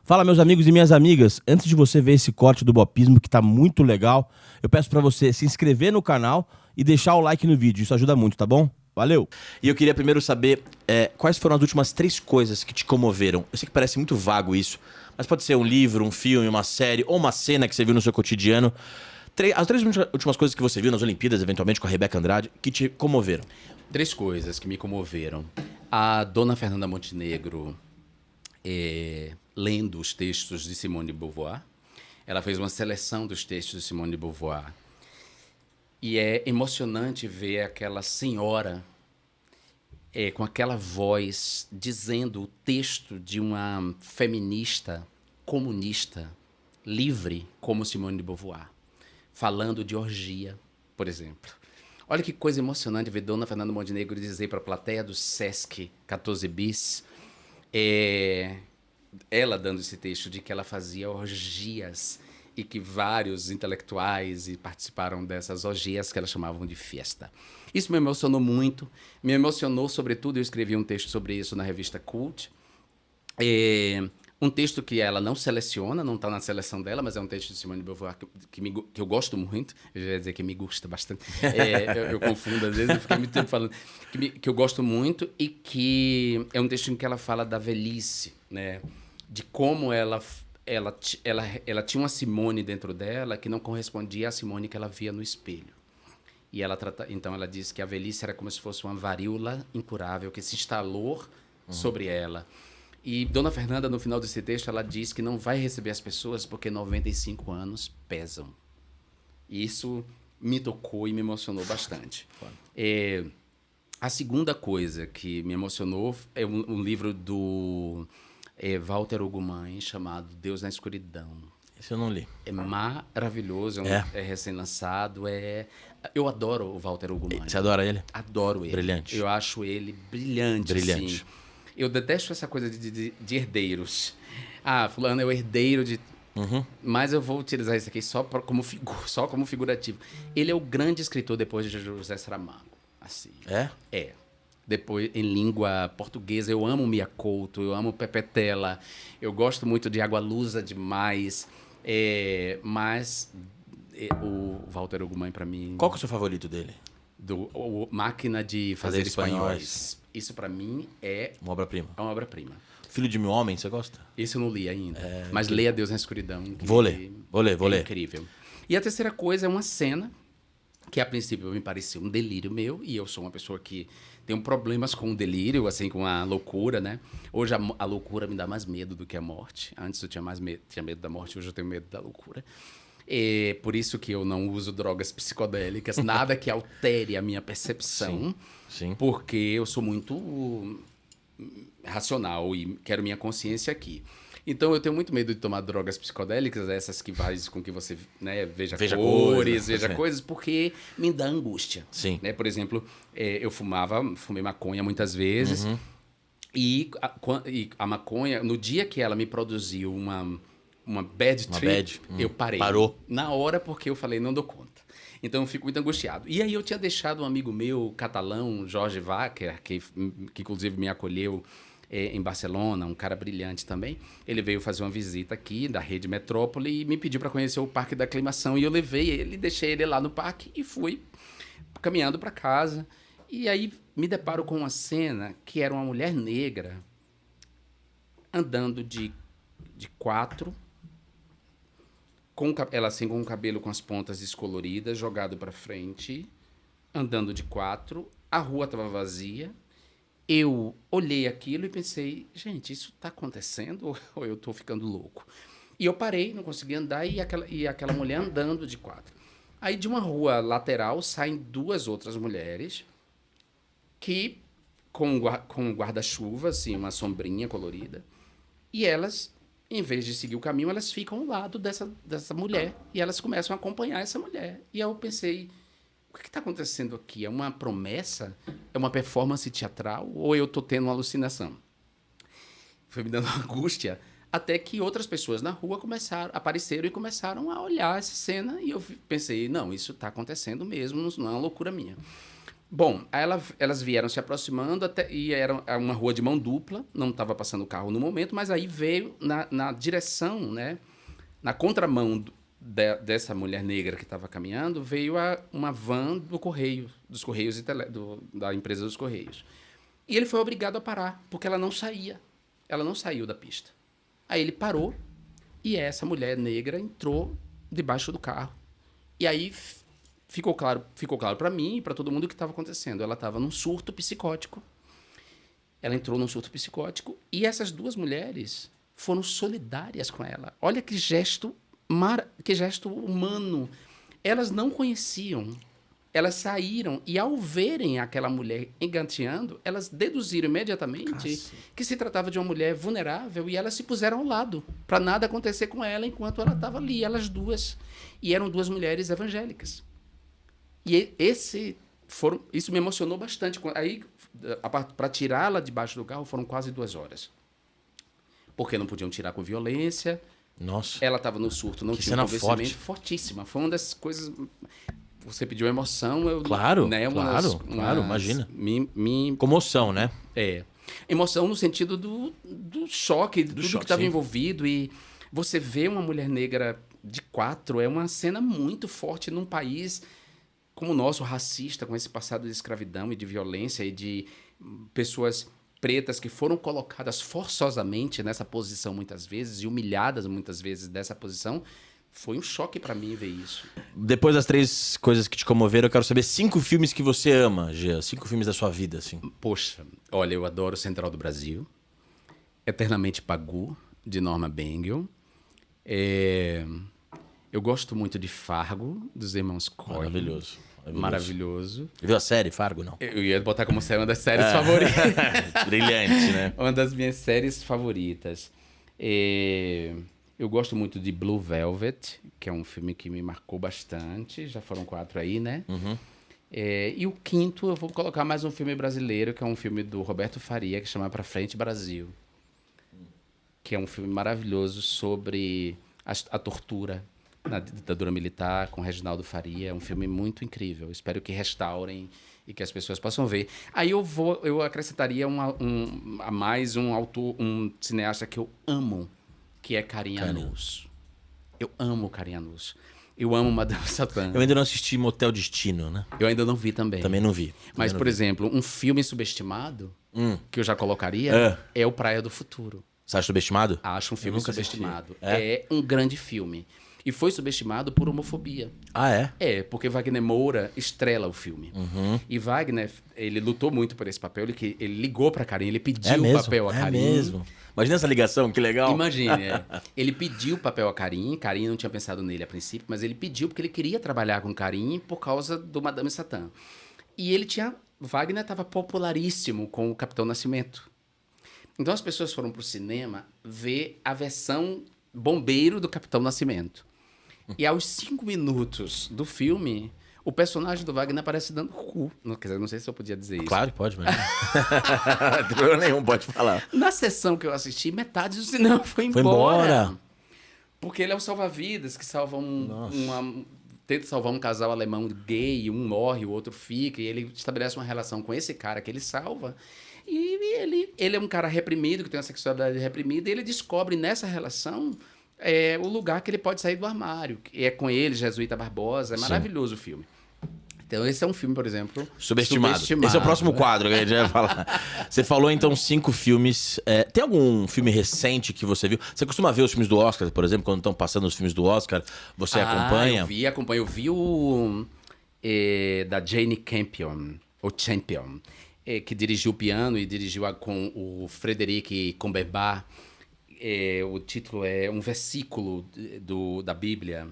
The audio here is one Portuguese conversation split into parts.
Fala, meus amigos e minhas amigas. Antes de você ver esse corte do Bopismo, que tá muito legal, eu peço pra você se inscrever no canal e deixar o like no vídeo. Isso ajuda muito, tá bom? Valeu! E eu queria primeiro saber quais foram as últimas 3 coisas que te comoveram. Eu sei que parece muito vago isso, mas pode ser um livro, um filme, uma série ou uma cena que você viu no seu cotidiano. As 3 últimas coisas que você viu nas Olimpíadas, eventualmente com a Rebeca Andrade, que te comoveram. 3 coisas que me comoveram. A Dona Fernanda Montenegro lendo os textos de Simone de Beauvoir. Ela fez uma seleção dos textos de Simone de Beauvoir. E é emocionante ver aquela senhora com aquela voz dizendo o texto de uma feminista comunista livre como Simone de Beauvoir, falando de orgia, por exemplo. Olha que coisa emocionante ver Dona Fernanda Montenegro dizer para a plateia do Sesc 14 Bis, ela dando esse texto de que ela fazia orgias e que vários intelectuais participaram dessas orgias que elas chamavam de festa. Isso me emocionou muito. Me emocionou, sobretudo, eu escrevi um texto sobre isso na revista Cult. Um texto que ela não seleciona, não está na seleção dela, mas é um texto de Simone de Beauvoir que eu gosto muito. Eu já ia dizer que me gusta bastante. Eu confundo às vezes, eu fiquei muito tempo falando. Que eu gosto muito e que é um texto em que ela fala da velhice, né? De como ela tinha uma Simone dentro dela que não correspondia à Simone que ela via no espelho. E então ela diz que a velhice era como se fosse uma varíola incurável que se instalou sobre ela. E Dona Fernanda, no final desse texto, ela diz que não vai receber as pessoas porque 95 anos pesam. E isso me tocou e me emocionou bastante. A segunda coisa que me emocionou é um livro do Walter Ugumãe chamado Deus na Escuridão. Esse eu não li. É maravilhoso, é recém-lançado. Eu adoro o Walter Ugumãe. Você adora ele? Adoro ele. Brilhante. Eu acho ele brilhante. Brilhante. Assim. Eu detesto essa coisa de herdeiros. Fulano é o herdeiro de... Mas eu vou utilizar isso aqui só como figurativo. Ele é o grande escritor depois de José Saramago. Assim. É. Depois, em língua portuguesa, eu amo Mia Couto, eu amo Pepe Tela, eu gosto muito de Água Lusa demais, mas o Walter Ugumãe, para mim... Qual que é o seu favorito dele? Máquina de Fazer Espanhóis. Isso, para mim, é... Uma obra-prima. É uma obra-prima. Filho de Mil Homens, você gosta? Esse eu não li ainda, mas leia Deus na Escuridão. Vou ler. É incrível. E a terceira coisa é uma cena que, a princípio, me pareceu um delírio meu, e eu sou uma pessoa que tem problemas com o delírio, assim, com a loucura, né? Hoje a loucura me dá mais medo do que a morte. Antes eu tinha medo da morte, hoje eu tenho medo da loucura. Por isso que eu não uso drogas psicodélicas, nada que altere a minha percepção, Sim. Porque eu sou muito racional e quero minha consciência aqui. Então eu tenho muito medo de tomar drogas psicodélicas, essas que fazem com que você, né, veja cores, veja coisas, porque me dá angústia. Sim. Né? Por exemplo, eu fumei maconha muitas vezes, e a maconha, no dia que ela me produziu uma bad trip, eu parei. Parou. Na hora, porque eu falei, não dou conta. Então eu fico muito angustiado. E aí eu tinha deixado um amigo meu, catalão, Jorge Wacker, que inclusive me acolheu em Barcelona, um cara brilhante também. Ele veio fazer uma visita aqui da Rede Metrópole e me pediu para conhecer o Parque da Aclimação. E eu levei ele, deixei ele lá no parque e fui caminhando para casa. E aí me deparo com uma cena que era uma mulher negra andando de 4, ela assim com o cabelo com as pontas descoloridas, jogado para frente, andando de 4. A rua estava vazia. Eu olhei aquilo e pensei, gente, isso está acontecendo ou eu estou ficando louco? E eu parei, não consegui andar, e aquela mulher andando de 4. Aí de uma rua lateral saem 2 outras mulheres que com um guarda-chuva, assim, uma sombrinha colorida, e elas, em vez de seguir o caminho, elas ficam ao lado dessa mulher e elas começam a acompanhar essa mulher. E aí eu pensei, o que está acontecendo aqui? É uma promessa? É uma performance teatral? Ou eu estou tendo uma alucinação? Foi me dando angústia, até que outras pessoas na rua apareceram e começaram a olhar essa cena, e eu pensei, não, isso está acontecendo mesmo, não é uma loucura minha. Bom, aí elas vieram se aproximando e era uma rua de mão dupla, não estava passando carro no momento, mas aí veio na direção, né, na contramão dessa mulher negra que estava caminhando, veio uma van do Correio, dos Correios da empresa dos Correios. E ele foi obrigado a parar, porque ela não saía. Ela não saiu da pista. Aí ele parou e essa mulher negra entrou debaixo do carro. E aí ficou claro para mim e para todo mundo o que estava acontecendo. Ela estava num surto psicótico. Ela entrou num surto psicótico e essas duas mulheres foram solidárias com ela. Olha que gesto humano. Elas não conheciam. Elas saíram e, ao verem aquela mulher engateando, elas deduziram imediatamente que se tratava de uma mulher vulnerável e elas se puseram ao lado para nada acontecer com ela enquanto ela estava ali, elas duas. E eram duas mulheres evangélicas. E isso me emocionou bastante. Aí, para tirá-la debaixo do carro, foram quase 2 horas. Porque não podiam tirar com violência. Nossa. Ela estava no surto, não tinha um convencimento. Fortíssima. Foi uma das coisas... Você pediu emoção, Claro, né, claro, imagina. Me... Comoção, né? Emoção no sentido do choque, de tudo que estava envolvido. E você vê uma mulher negra de 4, é uma cena muito forte num país como o nosso, racista, com esse passado de escravidão e de violência e de pessoas pretas que foram colocadas forçosamente nessa posição muitas vezes e humilhadas muitas vezes dessa posição. Foi um choque pra mim ver isso. Depois das 3 coisas que te comoveram, eu quero saber 5 filmes que você ama, Gia. 5 filmes da sua vida, assim. Poxa, olha, eu adoro Central do Brasil. Eternamente Pagu, de Norma Bengel. Eu gosto muito de Fargo, dos irmãos Coen. Maravilhoso. Viu a série Fargo, não? Eu ia botar como uma das séries favoritas. Brilhante, né? Uma das minhas séries favoritas. Eu gosto muito de Blue Velvet, que é um filme que me marcou bastante. Já foram 4 aí, né? Uhum. E o 5º, eu vou colocar mais um filme brasileiro, que é um filme do Roberto Faria, que chama Pra Frente Brasil. Que é um filme maravilhoso sobre a tortura na ditadura militar, com Reginaldo Faria. É um filme muito incrível. Espero que restaurem e que as pessoas possam ver. Aí eu acrescentaria a mais um autor, um cineasta que eu amo, que é Karim Anus. Eu amo Karim Anus. Eu amo Madame Satã. Eu ainda não assisti Motel Destino, né? Eu ainda não vi também. Também não vi. Mas, por exemplo, um filme subestimado, que eu já colocaria, é o Praia do Futuro. Você acha subestimado? Acho um filme subestimado. É um grande filme. E foi subestimado por homofobia. Ah, é? Porque Wagner Moura estrela o filme. Uhum. E Wagner, ele lutou muito por esse papel. Ele ligou pra Karim, ele pediu o papel a Karim. É mesmo? Imagina essa ligação, que legal. Imagine, Ele pediu o papel a Karim não tinha pensado nele a princípio, mas ele pediu porque ele queria trabalhar com Karim por causa do Madame Satã. E Wagner estava popularíssimo com o Capitão Nascimento. Então as pessoas foram pro cinema ver a versão bombeiro do Capitão Nascimento. E aos 5 minutos do filme, o personagem do Wagner aparece dando cu. Quer dizer, não sei se eu podia dizer isso. Claro que pode, mas... Não tem problema nenhum, pode falar. Na sessão que eu assisti, metade do cinema foi embora. Porque ele é o salva-vidas que salva tenta salvar um casal alemão gay, um morre, o outro fica, e ele estabelece uma relação com esse cara que ele salva. E ele é um cara reprimido, que tem uma sexualidade reprimida, e ele descobre nessa relação o lugar que ele pode sair do armário. Que é com ele, Jesuíta Barbosa. É maravilhoso o filme. Então, esse é um filme, por exemplo... Subestimado. Esse é o próximo quadro que a gente vai falar. Você falou, então, 5 filmes. Tem algum filme recente que você viu? Você costuma ver os filmes do Oscar, por exemplo, quando estão passando os filmes do Oscar? Você acompanha? Acompanho. Eu vi o da Jane Campion, o Champion, que dirigiu o Piano e dirigiu com o Frederic Cumberbatch. O título é um versículo da Bíblia.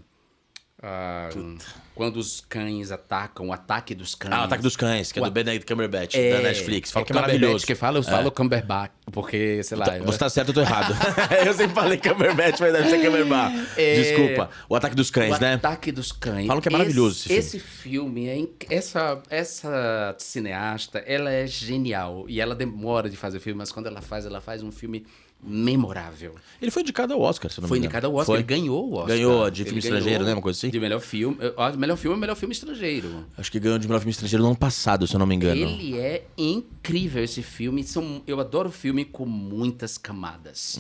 Quando os cães atacam, o ataque dos cães. O ataque dos cães, que é do Benedict Cumberbatch, da Netflix. Fala que é maravilhoso. Que fala, eu falo Cumberbatch, porque, sei lá... Você tá certo, eu tô errado. Eu sempre falei Cumberbatch, mas deve ser Cumberbatch. Desculpa. O ataque dos cães, né? O ataque dos cães. Falam que é maravilhoso esse filme. Essa cineasta, ela é genial. E ela demora de fazer filme, mas quando ela faz um filme memorável. Ele foi indicado ao Oscar, se eu não me Foi engano. indicado ao Oscar, Foi? ele ganhou o Oscar. Ganhou de filme Ele estrangeiro, ganhou né? Uma coisa assim? De melhor filme. Melhor filme estrangeiro. Acho que ganhou de melhor filme estrangeiro no ano passado, se eu não me engano. Ele é incrível, esse filme. Eu adoro filme com muitas camadas.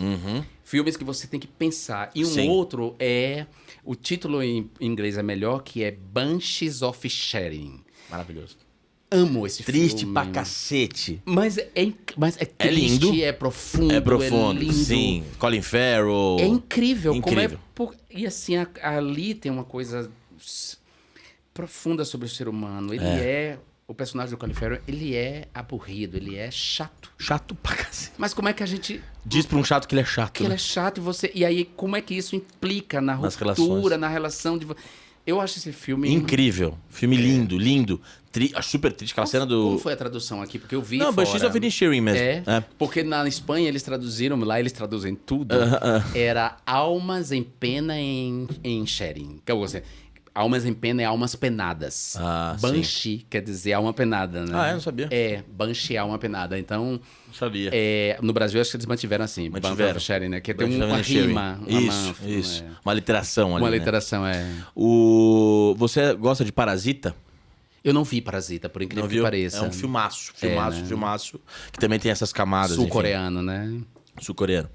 Filmes que você tem que pensar. E Sim. outro é... O título em inglês é melhor, que é Banshees of Inisherin. Maravilhoso. Amo esse Triste filme. pra cacete. Mas é triste, É lindo. é profundo, É profundo, lindo. sim. Colin Farrell. É incrível, Incrível. E assim, ali tem uma coisa profunda sobre o ser humano. O personagem do Colin Farrell, ele é aburrido, ele é chato. Chato pra cacete. Mas como é que a gente... Diz pra um chato que ele é chato, Que né? ele é chato e você... E aí, como é que isso implica na Nas ruptura, relações. na relação de... Eu acho esse filme... Incrível. Filme lindo, lindo. Super triste. Aquela cena do... Como foi a tradução aqui? Porque eu vi Não, fora. Banshees of Inisherin mesmo. Porque na Espanha eles traduziram, lá eles traduzem tudo. Era Almas em Pena em Sharing. Que eu gostei. Almas em Pena é almas penadas. Ah, Banshee quer dizer alma penada, né? Ah, eu não sabia. Banshee é alma penada. Então, Não sabia. no Brasil acho que eles mantiveram assim. Mantiveram. Banshee of Sharing, né? Que tem Banshees of uma Inisherin. rima. Isso. Uma literação ali, Uma né? literação, Você gosta de Parasita? Eu não vi Parasita, por incrível Não que viu? pareça. É um filmaço, né? filmaço. Que também tem essas camadas, enfim. Sul-coreano, né? Sul-coreano.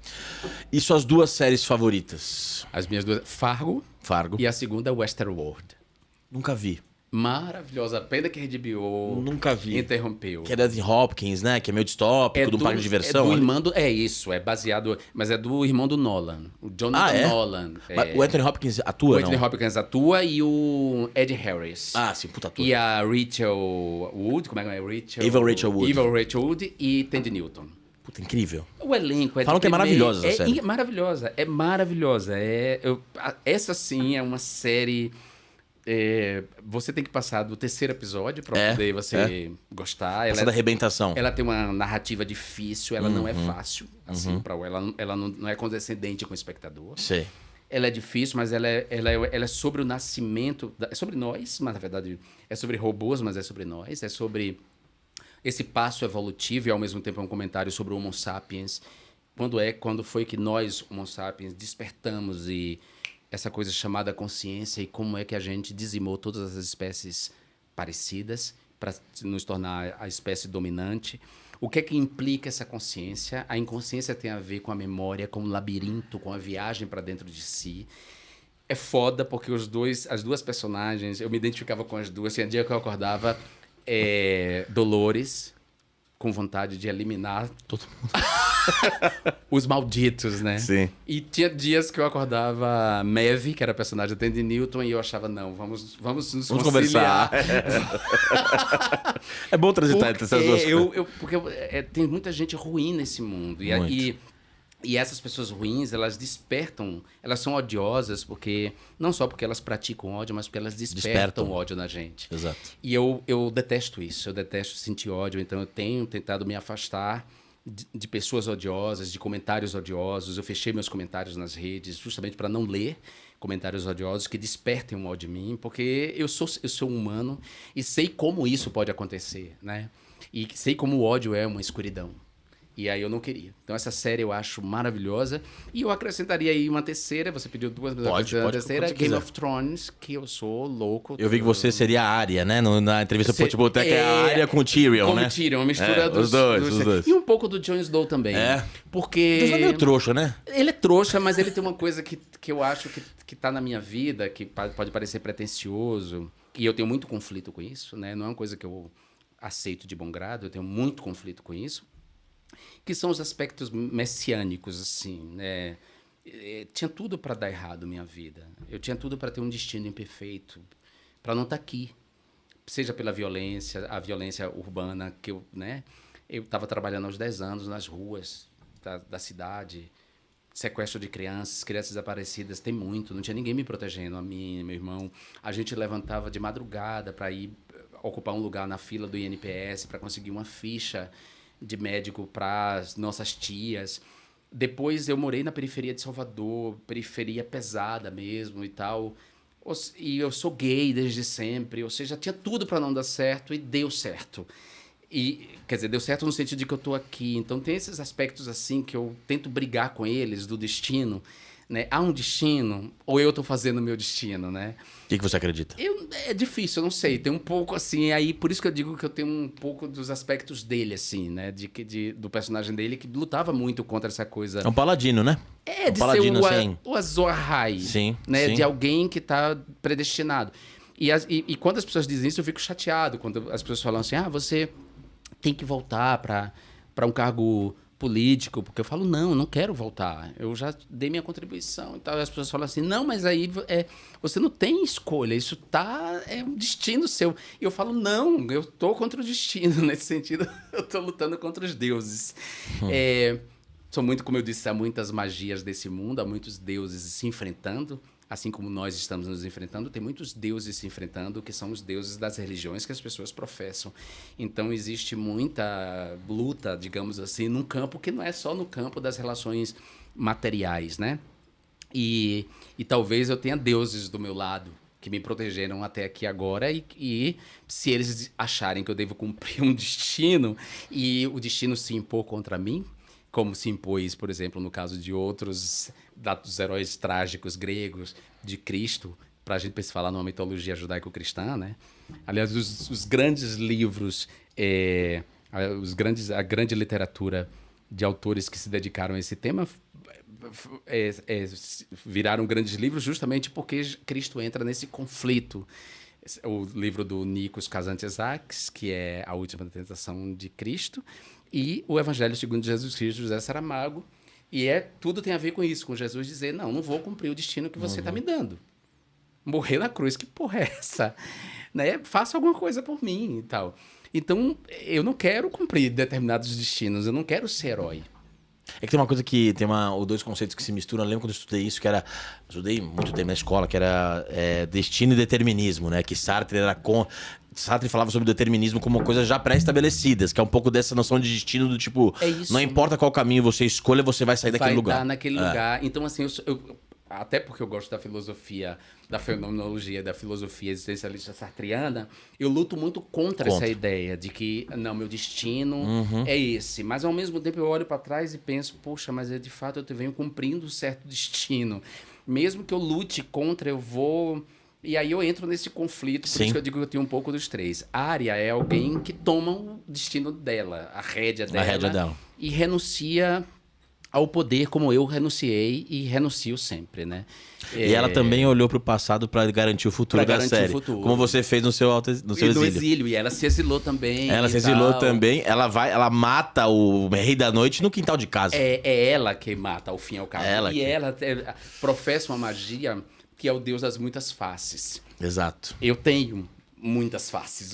E suas duas séries favoritas? As minhas duas... Fargo Fargo. e a segunda, Westworld. Nunca vi. Maravilhosa. Pena que a HBO Nunca vi. interrompeu. Que é da Anthony Hopkins, né? Que é meio distópico, de um parque de diversão. É do ali. irmão do... É isso, é baseado... Mas é do irmão do Nolan. O Jonathan é? Nolan. Mas o Anthony Hopkins O atua, Anthony não? Hopkins atua e o Ed Harris. Ah, sim, puta ator. E a Rachel Wood, como é que é? Evil Rachel Wood. Evil Rachel Wood e Tandy Newton. Puta, incrível. O elenco é Falam de que é primeira- maravilhosa essa série. Maravilhosa, é maravilhosa. Essa sim é uma série... você tem que passar do terceiro episódio para poder você gostar. Essa da arrebentação. Ela tem uma narrativa difícil, ela não é fácil, assim, ela não é condescendente com o espectador. Sei. Ela é difícil, mas ela é sobre o nascimento, é sobre nós, mas na verdade é sobre robôs, mas é sobre nós, é sobre esse passo evolutivo e ao mesmo tempo é um comentário sobre o Homo sapiens. Quando foi que nós, Homo sapiens, despertamos e essa coisa chamada consciência e como é que a gente dizimou todas as espécies parecidas para nos tornar a espécie dominante. O que é que implica essa consciência? A inconsciência tem a ver com a memória, com o labirinto, com a viagem para dentro de si. É foda porque as duas personagens, eu me identificava com as duas. Tinha dia que eu acordava Dolores, com vontade de eliminar todo mundo. Os malditos, né? Sim. E tinha dias que eu acordava Maeve, que era a personagem da Tandy Newton, e eu achava, não, vamos nos conciliar. Conversar. É bom transitar entre essas duas coisas. Porque tem muita gente ruim nesse mundo. E essas pessoas ruins, elas despertam, elas são odiosas porque não só porque elas praticam ódio, mas porque elas despertam ódio na gente. Exato. E eu detesto isso, eu detesto sentir ódio, então eu tenho tentado me afastar de pessoas odiosas, de comentários odiosos. Eu fechei meus comentários nas redes justamente para não ler comentários odiosos que despertem um ódio em mim, porque eu sou humano e sei como isso pode acontecer, né? E sei como o ódio é uma escuridão. E aí eu não queria. Então essa série eu acho maravilhosa. E eu acrescentaria aí uma terceira. Você pediu duas, mas eu acrescentaria uma terceira. quando você Game quiser. of Thrones, que eu sou louco. Eu vi que você seria a Arya, né? Na entrevista pro Futeboteca é a Arya com o Tyrion, como né? Tyrion, uma mistura os dois. E um pouco do Jon Snow também. Porque... Ele é meio trouxa, né? Ele é trouxa, mas ele tem uma coisa que eu acho que tá na minha vida, que pode parecer pretensioso. E eu tenho muito conflito com isso, né? Não é uma coisa que eu aceito de bom grado. Eu tenho muito conflito com isso. Que são os aspectos messiânicos, assim, né? Tinha tudo para dar errado minha vida. Eu tinha tudo para ter um destino imperfeito, para não estar aqui. Seja pela violência, a violência urbana que eu, né? Eu estava trabalhando aos 10 anos nas ruas da cidade, sequestro de crianças desaparecidas, tem muito, não tinha ninguém me protegendo, a mim, meu irmão. A gente levantava de madrugada para ir ocupar um lugar na fila do INPS para conseguir uma ficha de médico para as nossas tias. Depois eu morei na periferia de Salvador, periferia pesada mesmo e tal. E eu sou gay desde sempre, ou seja, tinha tudo para não dar certo e deu certo. E, quer dizer, deu certo no sentido de que eu tô aqui. Então tem esses aspectos assim que eu tento brigar com eles, do destino, né? Há um destino, ou eu tô fazendo o meu destino, né? O que você acredita? É difícil, eu não sei. Tem um pouco assim, aí por isso que eu digo que eu tenho um pouco dos aspectos dele, assim, né? Do personagem dele, que lutava muito contra essa coisa. É um paladino, né? É, de paladino, ser assim. o Azor Ahai, Sim, né? sim. De alguém que tá predestinado. E quando as pessoas dizem isso, eu fico chateado. Quando as pessoas falam assim, você tem que voltar para um cargo político, porque eu falo, não, eu não quero voltar, eu já dei minha contribuição e tal. E as pessoas falam assim, não, mas aí você não tem escolha, isso é um destino seu. E eu falo, não, eu tô contra o destino, nesse sentido, eu tô lutando contra os deuses. São muito, como eu disse, há muitas magias desse mundo, há muitos deuses se enfrentando. Assim como nós estamos nos enfrentando, tem muitos deuses se enfrentando, que são os deuses das religiões que as pessoas professam. Então, existe muita luta, digamos assim, num campo que não é só no campo das relações materiais, né? E talvez eu tenha deuses do meu lado, que me protegeram até aqui agora, e se eles acharem que eu devo cumprir um destino, e o destino se impor contra mim, como se impôs, por exemplo, no caso de outros dos heróis trágicos gregos, de Cristo, para a gente falar numa mitologia judaico-cristã, né? Aliás, os grandes livros, a grande literatura de autores que se dedicaram a esse tema viraram grandes livros justamente porque Cristo entra nesse conflito. O livro do Nikos Kazantzakis, que é A Última Tentação de Cristo, e o Evangelho segundo Jesus Cristo, José Saramago. E tudo tem a ver com isso, com Jesus dizer, não vou cumprir o destino que você está me dando. Morrer na cruz, que porra é essa? Né? Faça alguma coisa por mim e tal. Então, eu não quero cumprir determinados destinos, eu não quero ser herói. É que tem uma coisa que tem dois conceitos que se misturam. Eu lembro quando eu estudei isso, que era. Estudei muito tempo na escola, que era destino e determinismo, né? Que Sartre era Sartre falava sobre o determinismo como coisas já pré-estabelecidas, que é um pouco dessa noção de destino do tipo. Não importa qual caminho você escolha, você vai sair daquele lugar. Vai dar naquele lugar. Então, assim, até porque eu gosto da filosofia, da fenomenologia, da filosofia existencialista sartriana, eu luto muito contra essa ideia de que, não, meu destino é esse. Mas, ao mesmo tempo, eu olho para trás e penso, poxa, mas de fato eu venho cumprindo um certo destino. Mesmo que eu lute contra, eu vou... E aí eu entro nesse conflito, por isso que eu digo que eu tenho um pouco dos três. A Arya é alguém que toma o destino dela, a rédea dela. E renuncia ao poder como eu renunciei e renuncio sempre, né? E ela também olhou para o passado para garantir o futuro da série. Como você fez no seu exílio. E ela se exilou também. Ela se exilou também. Ela mata o Rei da Noite no quintal de casa. É ela que mata, ao fim e ao cabo. Ela professa uma magia que é o Deus das muitas faces. Exato. Eu tenho muitas faces.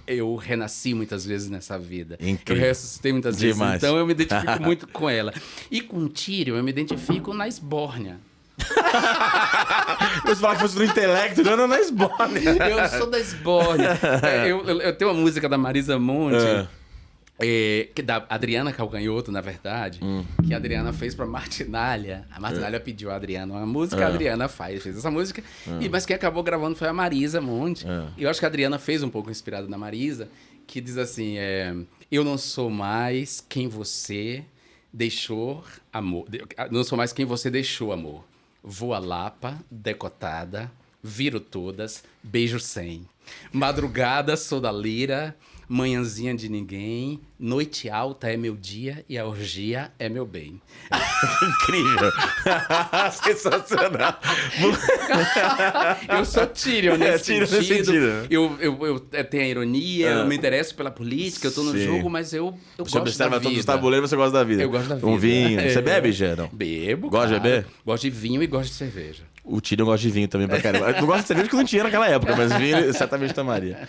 Eu renasci muitas vezes nessa vida. Incrível. Eu ressuscitei muitas vezes. Demais. Então eu me identifico muito com ela. E com Tyrion eu me identifico na Esbórnia. Você fala que fosse do intelecto, não na Esbórnia. Eu sou da Esbórnia. Eu tenho uma música da Marisa Monte... da Adriana Calcanhoto, na verdade, que a Adriana fez pra Martinalha. A Martinalha pediu a Adriana uma música, a Adriana fez essa música, mas quem acabou gravando foi a Marisa Monte. E eu acho que a Adriana fez um pouco inspirado na Marisa, que diz assim, eu não sou mais quem você deixou amor. Não sou mais quem você deixou amor. Vou a Lapa, decotada, viro todas, beijo sem. Madrugada, sou da lira, manhãzinha de ninguém, noite alta é meu dia e a orgia é meu bem. Incrível. Sensacional. Eu sou Tyrion nesse sentido. Eu tenho a ironia, eu me interesso pela política, eu tô no jogo, mas eu gosto da vida. Todos os tabuleiros, você gosta da vida. Eu gosto da vida. Um vinho. Você bebe, Gerão? Bebo, gosta de beber? Gosto de vinho e gosto de cerveja. O Tyrion gosta de vinho também pra caramba. Eu não gosto de cerveja porque não tinha naquela época, mas vinho certamente tomaria.